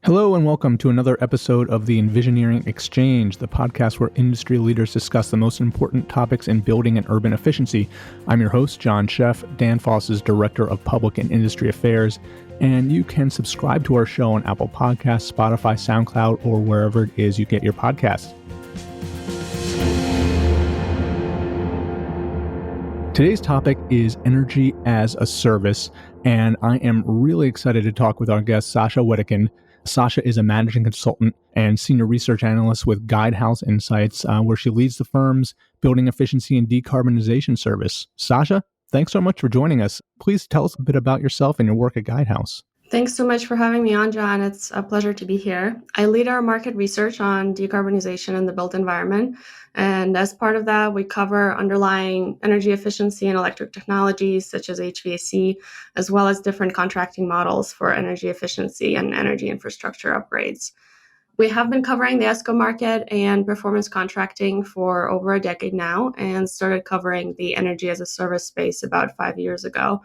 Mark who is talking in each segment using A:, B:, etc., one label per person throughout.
A: Hello and welcome to another episode of the EnVisioneering Exchange, the podcast where industry leaders discuss the most important topics in building and urban efficiency. I'm your host, John Sheff, Danfoss's Director of Public and Industry Affairs, and you can subscribe to our show on Apple Podcasts, Spotify, SoundCloud, or wherever it is you get your podcasts. Today's topic is energy as a service, and I am really excited to talk with our guest, Sasha Wedekind. Sasha is a managing consultant and senior research analyst with Guildehouse Insights, where she leads the firm's building efficiency and decarbonization service. Sasha, thanks so much for joining us. Please tell us a bit about yourself and your work at Guildehouse.
B: Thanks so much for having me on, John. It's a pleasure to be here. I lead our market research on decarbonization in the built environment. And as part of that, we cover underlying energy efficiency and electric technologies such as HVAC, as well as different contracting models for energy efficiency and energy infrastructure upgrades. We have been covering the ESCO market and performance contracting for over a decade now and started covering the energy as a service space about 5 years ago.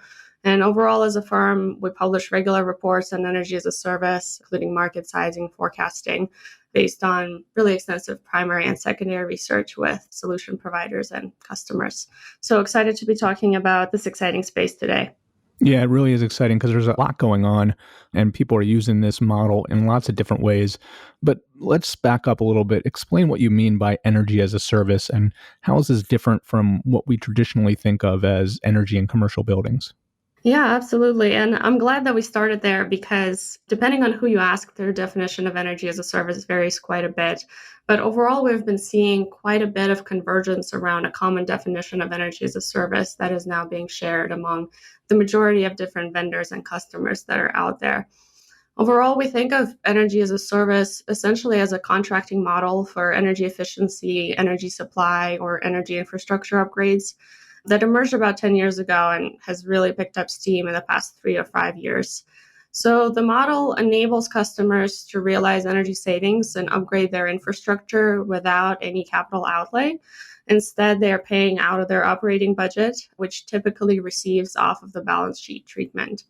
B: And overall, as a firm, we publish regular reports on energy as a service, including market sizing, forecasting, based on really extensive primary and secondary research with solution providers and customers. So excited to be talking about this exciting space today.
A: Yeah, it really is exciting because there's a lot going on and people are using this model in lots of different ways. But let's back up a little bit. Explain what you mean by energy as a service and how is this different from what we traditionally think of as energy in commercial buildings?
B: Yeah, absolutely. And I'm glad that we started there because depending on who you ask, their definition of energy as a service varies quite a bit. But overall, we've been seeing quite a bit of convergence around a common definition of energy as a service that is now being shared among the majority of different vendors and customers that are out there. Overall, we think of energy as a service essentially as a contracting model for energy efficiency, energy supply, or energy infrastructure upgrades that emerged about 10 years ago and has really picked up steam in the past 3 or 5 years. So the model enables customers to realize energy savings and upgrade their infrastructure without any capital outlay. Instead, they are paying out of their operating budget, which typically receives off of the balance sheet treatment.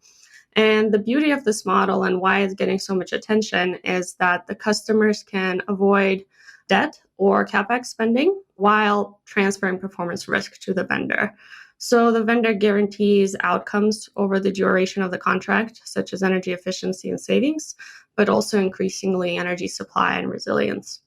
B: And the beauty of this model and why it's getting so much attention is that the customers can avoid debt or CapEx spending while transferring performance risk to the vendor. So the vendor guarantees outcomes over the duration of the contract, such as energy efficiency and savings, but also increasingly energy supply and resilience.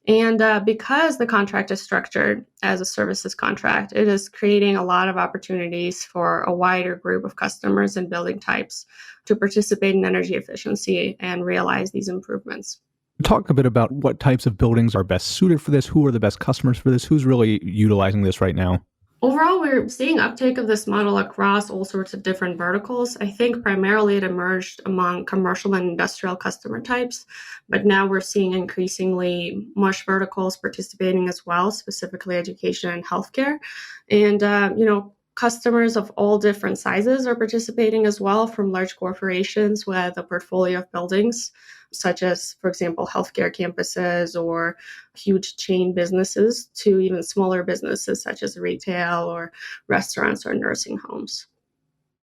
B: And because the contract is structured as a services contract, it is creating a lot of opportunities for a wider group of customers and building types to participate in energy efficiency and realize these improvements.
A: Talk a bit about what types of buildings are best suited for this, who are the best customers for this, who's really utilizing this right now?
B: Overall, we're seeing uptake of this model across all sorts of different verticals. I think primarily it emerged among commercial and industrial customer types, but now we're seeing increasingly MUSH verticals participating as well, specifically education and healthcare. And, customers of all different sizes are participating as well, from large corporations with a portfolio of buildings, such as, for example, healthcare campuses or huge chain businesses, to even smaller businesses such as retail or restaurants or nursing homes.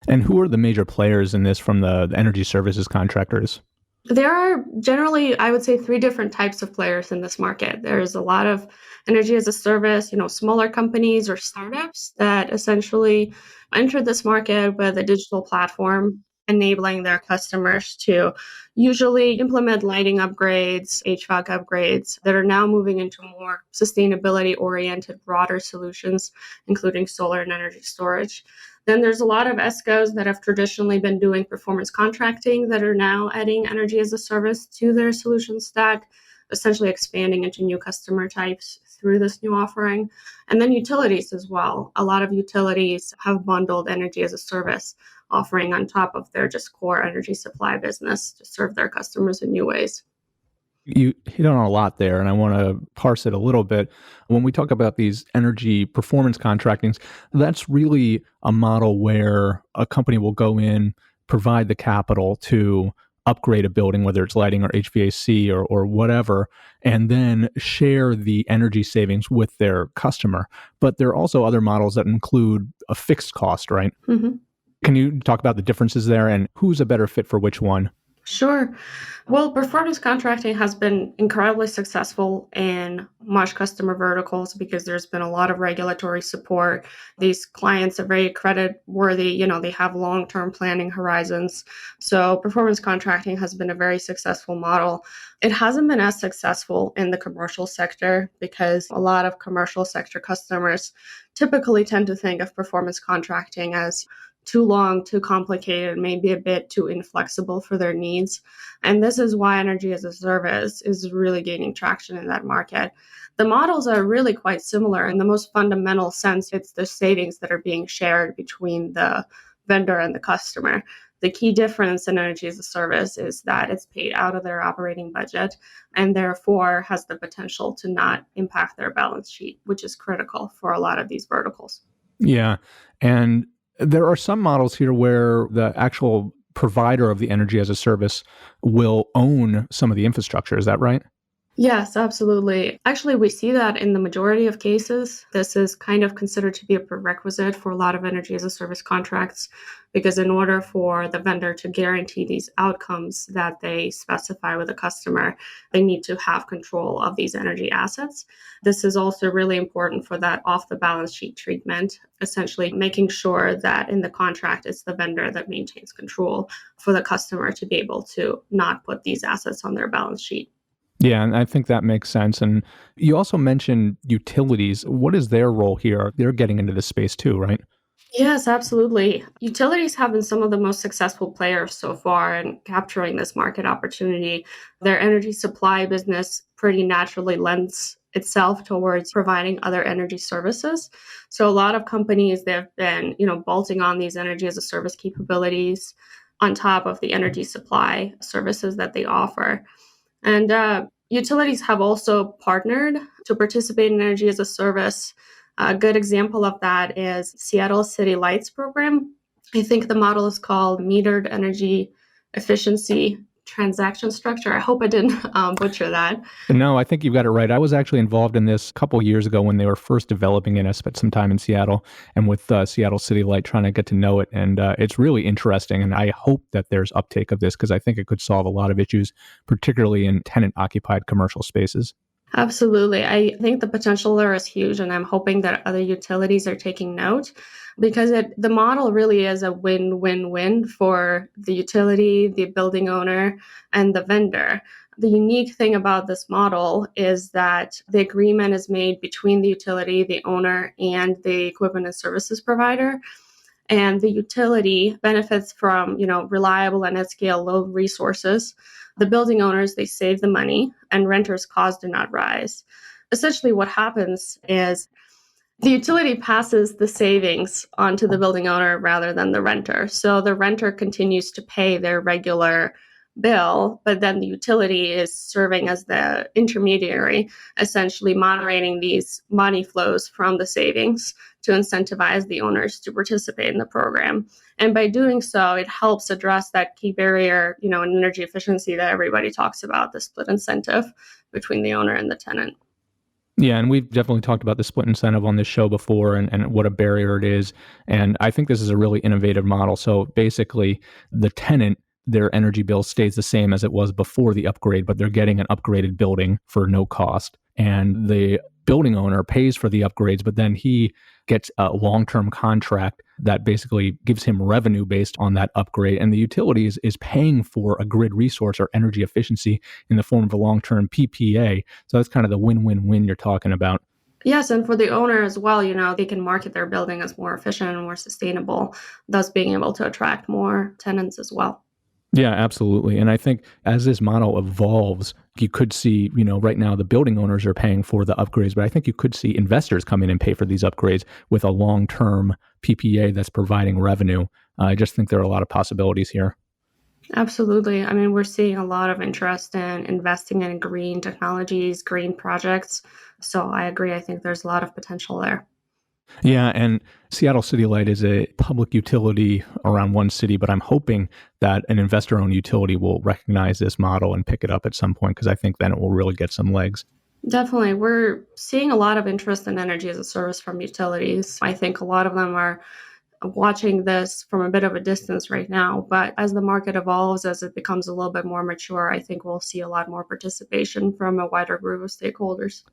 A: And who are the major players in this from the energy services contractors?
B: There are generally, I would say, 3 different types of players in this market. There's a lot of energy as a service, smaller companies or startups that essentially enter this market with a digital platform, enabling their customers to usually implement lighting upgrades, HVAC upgrades that are now moving into more sustainability-oriented, broader solutions, including solar and energy storage. Then there's a lot of ESCOs that have traditionally been doing performance contracting that are now adding energy as a service to their solution stack, essentially expanding into new customer types through this new offering. And then utilities as well. A lot of utilities have bundled energy as a service offering on top of their just core energy supply business to serve their customers in new ways.
A: You hit on a lot there, and I want to parse it a little bit. When we talk about these energy performance contractings, that's really a model where a company will go in, provide the capital to upgrade a building, whether it's lighting or HVAC or whatever, and then share the energy savings with their customer. But there are also other models that include a fixed cost, right?
B: Mm-hmm.
A: Can you talk about the differences there and who's a better fit for which one?
B: Sure. Well, performance contracting has been incredibly successful in much customer verticals because there's been a lot of regulatory support. These clients are very credit worthy, they have long term planning horizons. So, performance contracting has been a very successful model. It hasn't been as successful in the commercial sector because a lot of commercial sector customers typically tend to think of performance contracting as too long, too complicated, maybe a bit too inflexible for their needs. And this is why energy as a service is really gaining traction in that market. The models are really quite similar. In the most fundamental sense, it's the savings that are being shared between the vendor and the customer. The key difference in energy as a service is that it's paid out of their operating budget and therefore has the potential to not impact their balance sheet, which is critical for a lot of these verticals.
A: Yeah. And there are some models here where the actual provider of the energy as a service will own some of the infrastructure. Is that right?
B: Yes, absolutely. Actually, we see that in the majority of cases. This is kind of considered to be a prerequisite for a lot of energy as a service contracts because, in order for the vendor to guarantee these outcomes that they specify with the customer, they need to have control of these energy assets. This is also really important for that off the balance sheet treatment, essentially making sure that in the contract it's the vendor that maintains control for the customer to be able to not put these assets on their balance sheet.
A: Yeah, and I think that makes sense. And you also mentioned utilities. What is their role here? They're getting into this space too, right?
B: Yes, absolutely. Utilities have been some of the most successful players so far in capturing this market opportunity. Their energy supply business pretty naturally lends itself towards providing other energy services. So a lot of companies they've been, bolting on these energy as a service capabilities on top of the energy supply services that they offer. And utilities have also partnered to participate in energy as a service. A good example of that is Seattle City Lights program. I think the model is called metered energy efficiency transaction structure. I hope I didn't butcher that.
A: No, I think you've got it right. I was actually involved in this a couple years ago when they were first developing it. I spent some time in Seattle and with Seattle City Light trying to get to know it. And it's really interesting. And I hope that there's uptake of this because I think it could solve a lot of issues, particularly in tenant occupied commercial spaces.
B: Absolutely. I think the potential there is huge, and I'm hoping that other utilities are taking note because the model really is a win-win-win for the utility, the building owner, and the vendor. The unique thing about this model is that the agreement is made between the utility, the owner, and the equipment and services provider. And the utility benefits from, reliable and at scale low resources. The building owners, they save the money and renters' costs do not rise. Essentially what happens is the utility passes the savings onto the building owner rather than the renter. So the renter continues to pay their regular bill, but then the utility is serving as the intermediary, essentially moderating these money flows from the savings to incentivize the owners to participate in the program. And by doing so, it helps address that key barrier, in energy efficiency that everybody talks about, the split incentive between the owner and the tenant.
A: Yeah, and we've definitely talked about the split incentive on this show before and what a barrier it is. And I think this is a really innovative model. So basically, the tenant, their energy bill stays the same as it was before the upgrade, but they're getting an upgraded building for no cost. And the building owner pays for the upgrades, but then he gets a long-term contract that basically gives him revenue based on that upgrade. And the utility is paying for a grid resource or energy efficiency in the form of a long-term PPA. So that's kind of the win-win-win you're talking about.
B: Yes, and for the owner as well, they can market their building as more efficient and more sustainable, thus being able to attract more tenants as well.
A: Yeah, absolutely. And I think as this model evolves, you could see, right now the building owners are paying for the upgrades, but I think you could see investors come in and pay for these upgrades with a long-term PPA that's providing revenue. I just think there are a lot of possibilities here.
B: Absolutely. I mean, we're seeing a lot of interest in investing in green technologies, green projects. So I agree. I think there's a lot of potential there.
A: Yeah, and Seattle City Light is a public utility around one city, but I'm hoping that an investor-owned utility will recognize this model and pick it up at some point because I think then it will really get some legs.
B: Definitely. We're seeing a lot of interest in energy as a service from utilities. I think a lot of them are watching this from a bit of a distance right now. But as the market evolves, as it becomes a little bit more mature, I think we'll see a lot more participation from a wider group of stakeholders.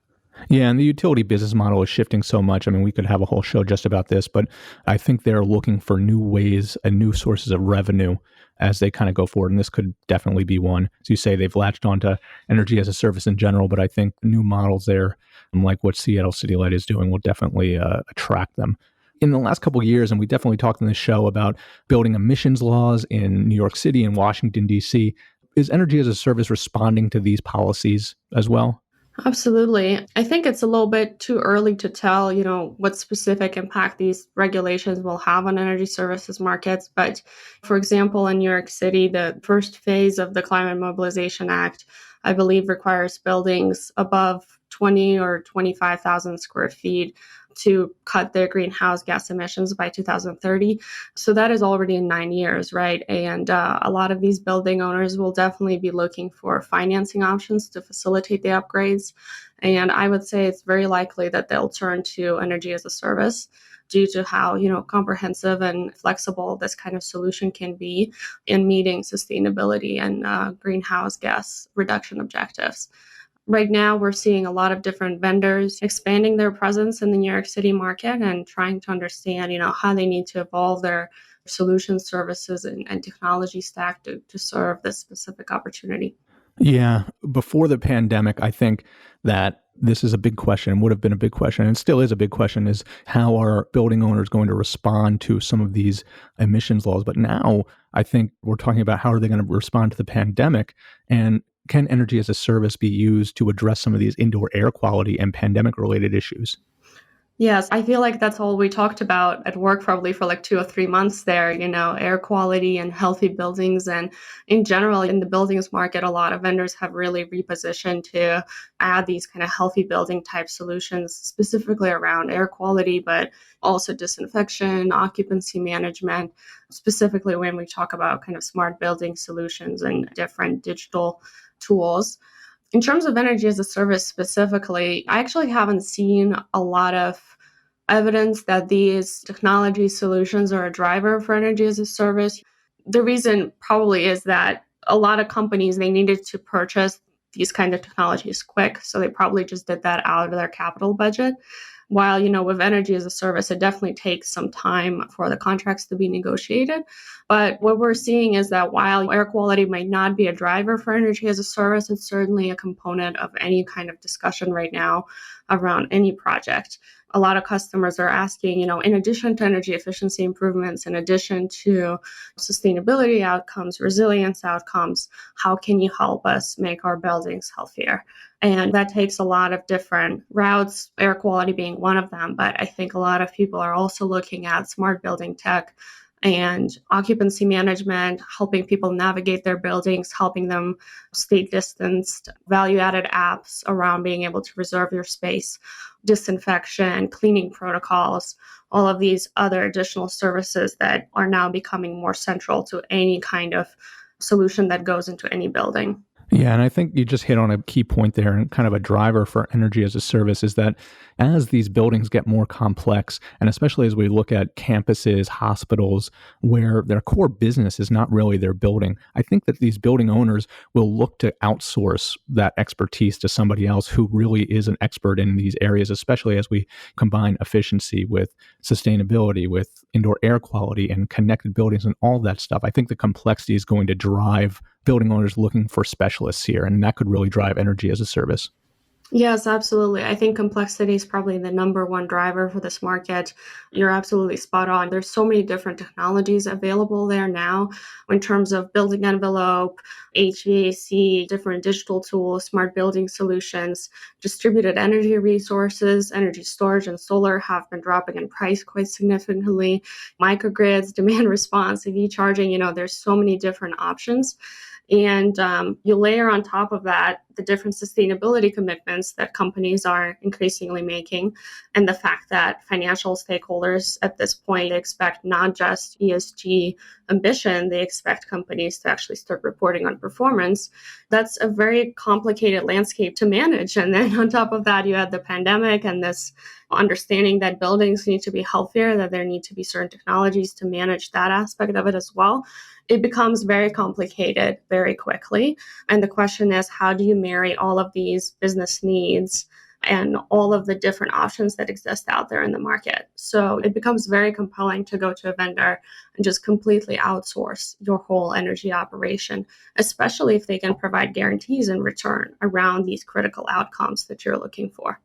A: Yeah, and the utility business model is shifting so much. I mean, we could have a whole show just about this, but I think they're looking for new ways and new sources of revenue as they kind of go forward. And this could definitely be one. As you say, they've latched onto energy as a service in general, but I think new models there, like what Seattle City Light is doing, will definitely attract them. In the last couple of years, and we definitely talked in this show about building emissions laws in New York City and Washington, D.C., is energy as a service responding to these policies as well?
B: Absolutely. I think it's a little bit too early to tell, what specific impact these regulations will have on energy services markets. But for example, in New York City, the first phase of the Climate Mobilization Act, I believe, requires buildings above 20 or 25,000 square feet to cut their greenhouse gas emissions by 2030. So that is already in 9 years, right? And a lot of these building owners will definitely be looking for financing options to facilitate the upgrades. And I would say it's very likely that they'll turn to energy as a service due to how comprehensive and flexible this kind of solution can be in meeting sustainability and greenhouse gas reduction objectives. Right now, we're seeing a lot of different vendors expanding their presence in the New York City market and trying to understand, how they need to evolve their solution services and technology stack to serve this specific opportunity.
A: Yeah. Before the pandemic, I think that this is a big question, would have been a big question, and still is a big question, is how are building owners going to respond to some of these emissions laws? But now I think we're talking about how are they going to respond to the pandemic, and can energy as a service be used to address some of these indoor air quality and pandemic related issues?
B: Yes, I feel like that's all we talked about at work probably for like 2 or 3 months there, air quality and healthy buildings. And in general, in the buildings market, a lot of vendors have really repositioned to add these kind of healthy building type solutions, specifically around air quality, but also disinfection, occupancy management, specifically when we talk about kind of smart building solutions and different digital tools. In terms of energy as a service specifically, I actually haven't seen a lot of evidence that these technology solutions are a driver for energy as a service. The reason probably is that a lot of companies they needed to purchase these kind of technologies quick, so they probably just did that out of their capital budget. While, with energy as a service, it definitely takes some time for the contracts to be negotiated. But what we're seeing is that while air quality might not be a driver for energy as a service, it's certainly a component of any kind of discussion right now around any project. A lot of customers are asking, in addition to energy efficiency improvements, in addition to sustainability outcomes, resilience outcomes, how can you help us make our buildings healthier? And that takes a lot of different routes, air quality being one of them. But I think a lot of people are also looking at smart building tech and occupancy management, helping people navigate their buildings, helping them stay distanced, value added apps around being able to reserve your space, disinfection, cleaning protocols, all of these other additional services that are now becoming more central to any kind of solution that goes into any building.
A: Yeah, and I think you just hit on a key point there, and kind of a driver for energy as a service is that as these buildings get more complex, and especially as we look at campuses, hospitals, where their core business is not really their building, I think that these building owners will look to outsource that expertise to somebody else who really is an expert in these areas, especially as we combine efficiency with sustainability, with indoor air quality and connected buildings and all that stuff. I think the complexity is going to drive building owners looking for specialists here, and that could really drive energy as a service.
B: Yes, absolutely. I think complexity is probably the number one driver for this market. You're absolutely spot on. There's so many different technologies available there now in terms of building envelope, HVAC, different digital tools, smart building solutions, distributed energy resources, energy storage and solar have been dropping in price quite significantly. Microgrids, demand response, EV charging, there's so many different options. And you layer on top of that the different sustainability commitments that companies are increasingly making, and the fact that financial stakeholders at this point expect not just ESG ambition, they expect companies to actually start reporting on performance. That's a very complicated landscape to manage. And then on top of that, you had the pandemic and this understanding that buildings need to be healthier, that there need to be certain technologies to manage that aspect of it as well. It becomes very complicated very quickly. And the question is, how do you marry all of these business needs and all of the different options that exist out there in the market? So it becomes very compelling to go to a vendor and just completely outsource your whole energy operation, especially if they can provide guarantees in return around these critical outcomes that you're looking for.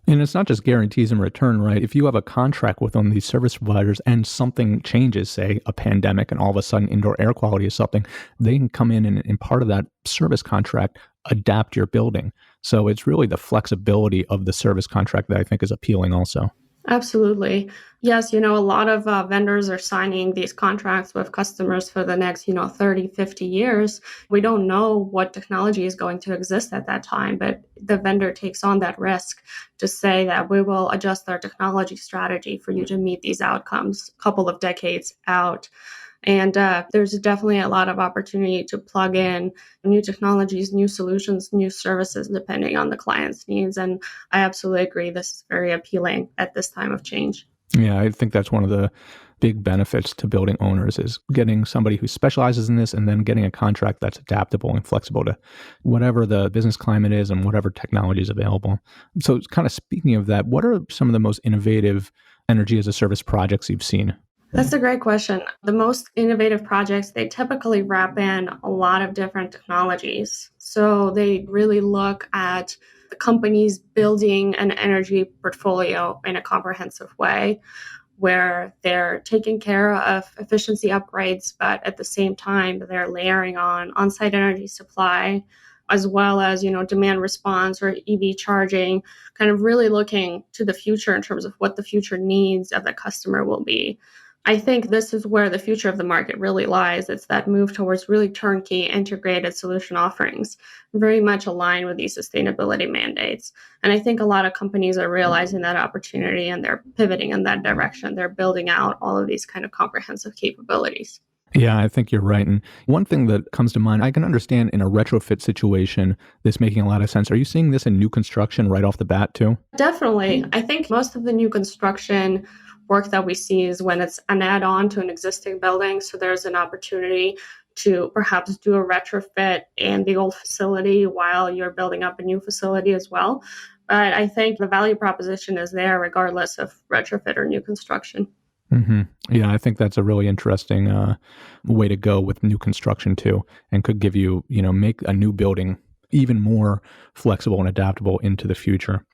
A: And it's not just guarantees in return, right? If you have a contract with one of these service providers and something changes, say a pandemic, and all of a sudden indoor air quality is something, they can come in and part of that service contract, adapt your building. So it's really the flexibility of the service contract that I think is appealing also.
B: Absolutely. Yes, a lot of vendors are signing these contracts with customers for the next, 30, 50 years. We don't know what technology is going to exist at that time, but the vendor takes on that risk to say that we will adjust our technology strategy for you to meet these outcomes a couple of decades out. And there's definitely a lot of opportunity to plug in new technologies, new solutions, new services, depending on the client's needs. And I absolutely agree. This is very appealing at this time of change.
A: Yeah, I think that's one of the big benefits to building owners is getting somebody who specializes in this and then getting a contract that's adaptable and flexible to whatever the business climate is and whatever technology is available. So kind of speaking of that, what are some of the most innovative energy as a service projects you've seen?
B: That's a great question. The most innovative projects, they typically wrap in a lot of different technologies. So they really look at the companies building an energy portfolio in a comprehensive way where they're taking care of efficiency upgrades, but at the same time, they're layering on-site energy supply, as well as, demand response or EV charging, kind of really looking to the future in terms of what the future needs of the customer will be. I think this is where the future of the market really lies. It's that move towards really turnkey integrated solution offerings, very much aligned with these sustainability mandates. And I think a lot of companies are realizing that opportunity and they're pivoting in that direction. They're building out all of these kind of comprehensive capabilities.
A: Yeah, I think you're right. And one thing that comes to mind, I can understand in a retrofit situation, this making a lot of sense. Are you seeing this in new construction right off the bat too?
B: Definitely. I think most of the new construction work that we see is when it's an add-on to an existing building. So there's an opportunity to perhaps do a retrofit in the old facility while you're building up a new facility as well. But I think the value proposition is there regardless of retrofit or new construction.
A: Mm-hmm. Yeah, I think that's a really interesting way to go with new construction too, and could give you, make a new building even more flexible and adaptable into the future.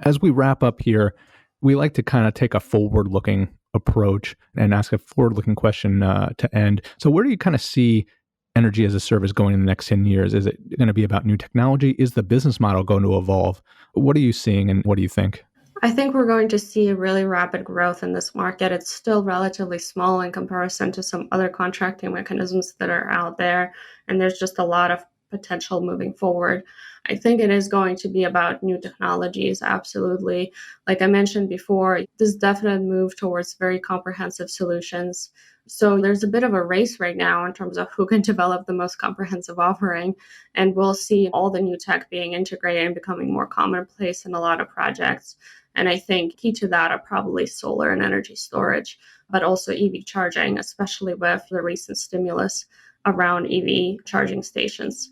A: As we wrap up here, we like to kind of take a forward-looking approach and ask a forward-looking question to end. So where do you kind of see energy as a service going in the next 10 years? Is it going to be about new technology? Is the business model going to evolve? What are you seeing and what do you think?
B: I think we're going to see a really rapid growth in this market. It's still relatively small in comparison to some other contracting mechanisms that are out there, and there's just a lot of potential moving forward. I think it is going to be about new technologies, absolutely. Like I mentioned before, this definite move towards very comprehensive solutions. So there's a bit of a race right now in terms of who can develop the most comprehensive offering. And we'll see all the new tech being integrated and becoming more commonplace in a lot of projects. And I think key to that are probably solar and energy storage, but also EV charging, especially with the recent stimulus around EV charging stations.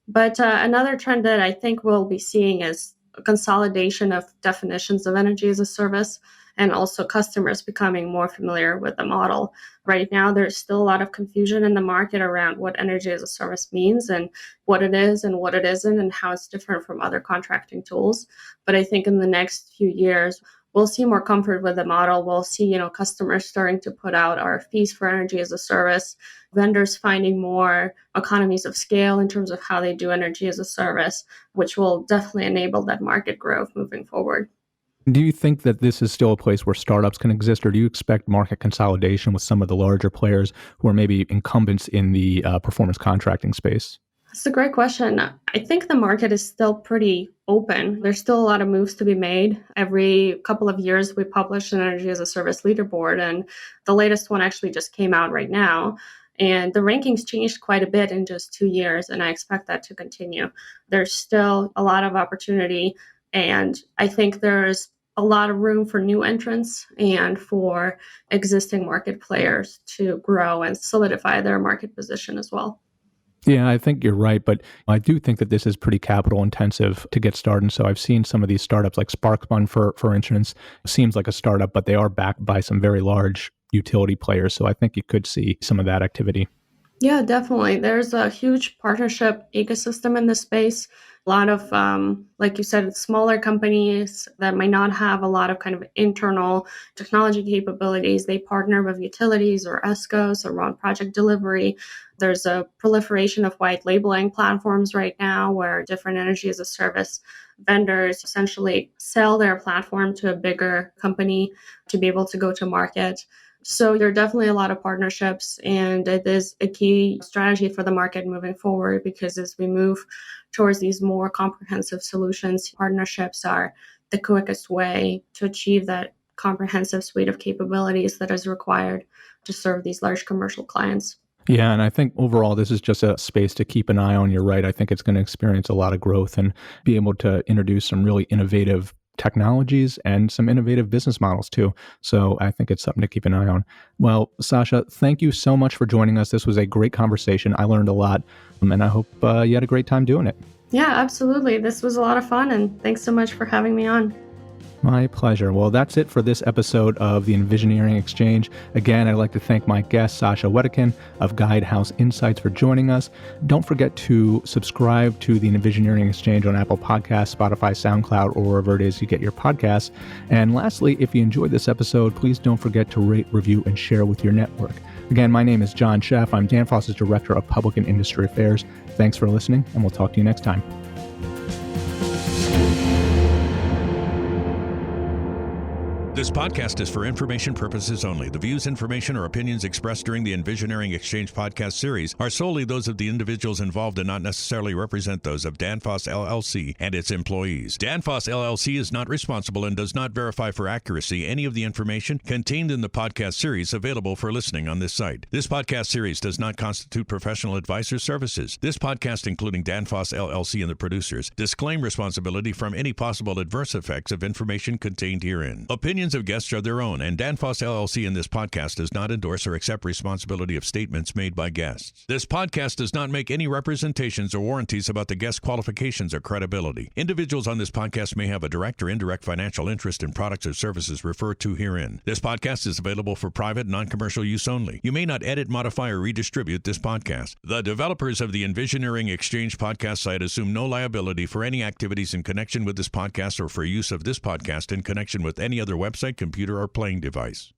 B: But another trend that I think we'll be seeing is a consolidation of definitions of energy as a service and also customers becoming more familiar with the model. Right now, there's still a lot of confusion in the market around what energy as a service means and what it is and what it isn't and how it's different from other contracting tools. But I think in the next few years, we'll see more comfort with the model. We'll see, customers starting to put out RFPs for energy as a service, vendors finding more economies of scale in terms of how they do energy as a service, which will definitely enable that market growth moving forward.
A: Do you think that this is still a place where startups can exist, or do you expect market consolidation with some of the larger players who are maybe incumbents in the performance contracting space?
B: It's a great question. I think the market is still pretty open. There's still a lot of moves to be made. Every couple of years, we publish an energy as a service leaderboard, and the latest one actually just came out right now. And the rankings changed quite a bit in just 2 years, and I expect that to continue. There's still a lot of opportunity, and I think there's a lot of room for new entrants and for existing market players to grow and solidify their market position as well.
A: Yeah, I think you're right, but I do think that this is pretty capital intensive to get started. So I've seen some of these startups like Sparkfun, for instance, seems like a startup, but they are backed by some very large utility players. So I think you could see some of that activity.
B: Yeah, definitely. There's a huge partnership ecosystem in this space. A lot of, like you said, smaller companies that might not have a lot of kind of internal technology capabilities. They partner with utilities or ESCOs around project delivery. There's a proliferation of white labeling platforms right now where different energy as a service vendors essentially sell their platform to a bigger company to be able to go to market. So there are definitely a lot of partnerships, and it is a key strategy for the market moving forward because as we move towards these more comprehensive solutions, partnerships are the quickest way to achieve that comprehensive suite of capabilities that is required to serve these large commercial clients.
A: Yeah, and I think overall, this is just a space to keep an eye on. You're right. I think it's going to experience a lot of growth and be able to introduce some really innovative technologies and some innovative business models too. So I think it's something to keep an eye on. Well, Sasha, thank you so much for joining us. This was a great conversation. I learned a lot, and I hope you had a great time doing it.
B: Yeah, absolutely. This was a lot of fun, and thanks so much for having me on.
A: My pleasure. Well, that's it for this episode of the EnVisioneering Exchange. Again, I'd like to thank my guest, Sasha Wedekind of Guildehouse Insights, for joining us. Don't forget to subscribe to the EnVisioneering Exchange on Apple Podcasts, Spotify, SoundCloud, or wherever it is you get your podcasts. And lastly, if you enjoyed this episode, please don't forget to rate, review, and share with your network. Again, my name is John Sheff. I'm Danfoss's Director of Public and Industry Affairs. Thanks for listening, and we'll talk to you next time.
C: This podcast is for information purposes only. The views, information, or opinions expressed during the EnVisioneering Exchange podcast series are solely those of the individuals involved and not necessarily represent those of Danfoss LLC and its employees. Danfoss LLC is not responsible and does not verify for accuracy any of the information contained in the podcast series available for listening on this site. This podcast series does not constitute professional advice or services. This podcast, including Danfoss LLC and the producers, disclaim responsibility from any possible adverse effects of information contained herein. Opinions of guests are their own, and Danfoss LLC in this podcast does not endorse or accept responsibility of statements made by guests. This podcast does not make any representations or warranties about the guest qualifications or credibility. Individuals on this podcast may have a direct or indirect financial interest in products or services referred to herein. This podcast is available for private, non-commercial use only. You may not edit, modify, or redistribute this podcast. The developers of the EnVisioneering Exchange podcast site assume no liability for any activities in connection with this podcast or for use of this podcast in connection with any other website, computer, or playing device.